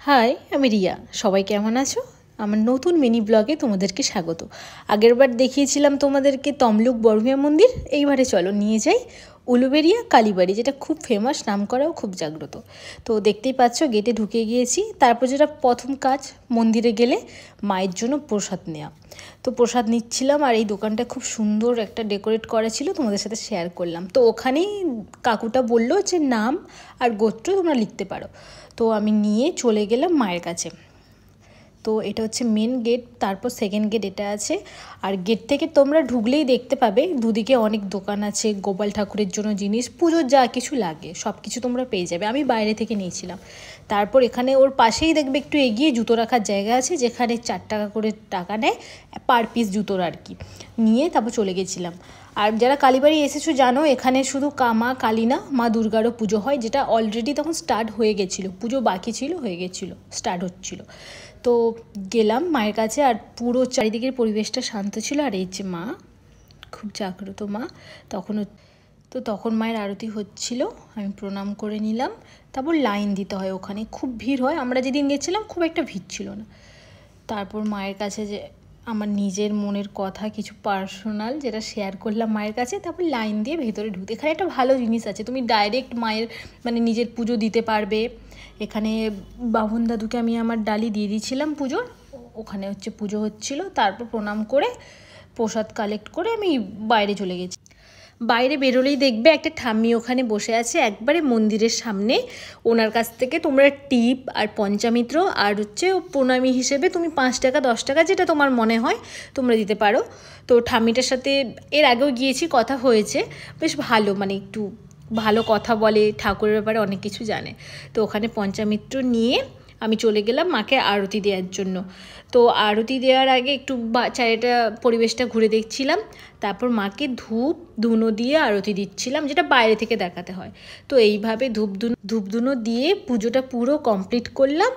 High, আমি রিয়া। সবাই কেমন আছো? আমার নতুন মিনি ব্লগে তোমাদেরকে স্বাগত। আগেরবার দেখিয়েছিলাম তোমাদেরকে তমলুক বড়ভূয়া মন্দির। এইবারে চলো নিয়ে যাই উলুবেড়িয়া কালীবাড়ি, যেটা খুব ফেমাস, নামকরাও খুব জাগ্রত। তো দেখতেই পাচ্ছ গেটে ঢুকে গিয়েছি। তারপর যেটা প্রথম কাজ, মন্দিরে গেলে মায়ের জন্য প্রসাদ নেওয়া। তো প্রসাদ নিচ্ছিলাম, আর এই দোকানটা খুব সুন্দর একটা ডেকোরেট করা ছিল, তোমাদের সাথে শেয়ার করলাম। তো ওখানেই কাকুটা বললো যে নাম আর গোত্র তোমরা লিখতে পারো। তো আমি নিয়ে চলে গেলাম মায়ের কাছে। তো এটা হচ্ছে মেন গেট, তারপর সেকেন্ড গেট এটা আছে। আর গেট থেকে তোমরা ঢুকলেই দেখতে পাবে দুদিকে অনেক দোকান আছে, গোপাল ঠাকুরের জন্য জিনিস, পুজোর যা কিছু লাগে সব কিছু তোমরা পেয়ে যাবে। আমি বাইরে থেকে নিয়েছিলাম। তারপর এখানে ওর পাশেই দেখবে একটু এগিয়ে জুতো রাখার জায়গা আছে, যেখানে 4 টাকা করে টাকা নেয় পার পিস জুতোর আর কি। নিয়ে তারপর চলে গেছিলাম। আর যারা কালীবাড়ি এসেছো জানো, এখানে শুধু মা কালী না, মা দুর্গারও পুজো হয়, যেটা অলরেডি তখন স্টার্ট হয়ে গেছিলো। পুজো বাকি ছিল, হয়ে গেছিলো, স্টার্ট হচ্ছিল। তো গেলাম মায়ের কাছে, আর পুরো চারিদিকের পরিবেশটা শান্ত ছিল। আর এই যে মা, খুব জাগ্রত মা। তখন মায়ের আরতি হচ্ছিল, আমি প্রণাম করে নিলাম। তারপর লাইন দিতে হয়, ওখানে খুব ভিড় হয়। আমরা যেদিন গেছিলাম খুব একটা ভিড় ছিল না। তারপর মায়ের কাছে যে আমার নিজের মনের কথা কিছু পার্সোনাল যেটা শেয়ার করলাম মায়ের কাছে। তারপর লাইন দিয়ে ভেতরে ঢুকতে, এখানে একটা ভালো জিনিস আছে, তুমি ডাইরেক্ট মায়ের নিজের পুজো দিতে পারবে। এখানে বামুন দাদুকে আমি আমার ডালি দিয়ে দিয়েছিলাম পুজোর, ওখানে হচ্ছে পুজো হচ্ছিল। তারপর প্রণাম করে প্রসাদ কালেক্ট করে আমি বাইরে চলে গেছি। বাইরে বেরোলেই দেখবে একটা ঠাম্মি ওখানে বসে আছে একবারে মন্দিরের সামনে। ওনার কাছ থেকে তোমরা টিপ আর পঞ্চামিত্র আর হচ্ছে প্রণামী হিসেবে তুমি 5 টাকা 10 টাকা যেটা তোমার মনে হয় তোমরা দিতে পারো। তো ঠাম্মিটার সাথে এর আগেও গিয়েছি, কথা হয়েছে, বেশ ভালো, একটু ভালো কথা বলে, ঠাকুরের ব্যাপারে অনেক কিছু জানে। তো ওখানে পঞ্চামিত্র নিয়ে আমি চলে গেলাম মাকে আরতি দেওয়ার জন্য। তো আরতি দেওয়ার আগে একটু চারিটা পরিবেশটা ঘুরে দেখছিলাম। তারপর মাকে ধূপ ধুনো দিয়ে আরতি দিচ্ছিলাম, যেটা বাইরে থেকে দেখাতে হয়। তো এইভাবে ধূপ ধুনো দিয়ে পুজোটা পুরো কমপ্লিট করলাম।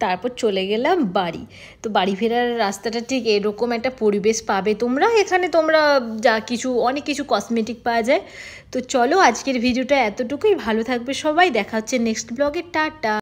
তারপর চলে গেলাম বাড়ি। তো বাড়ি ফেরার রাস্তাটা ঠিক এরকম একটা পরিবেশ পাবে তোমরা। এখানে তোমরা অনেক কিছু কসমেটিক পাওয়া যায়। তো চলো, আজকের ভিডিওটা এতটুকুই। ভালো থাকবে সবাই, দেখা হচ্ছে নেক্সট ব্লগে। টাটা।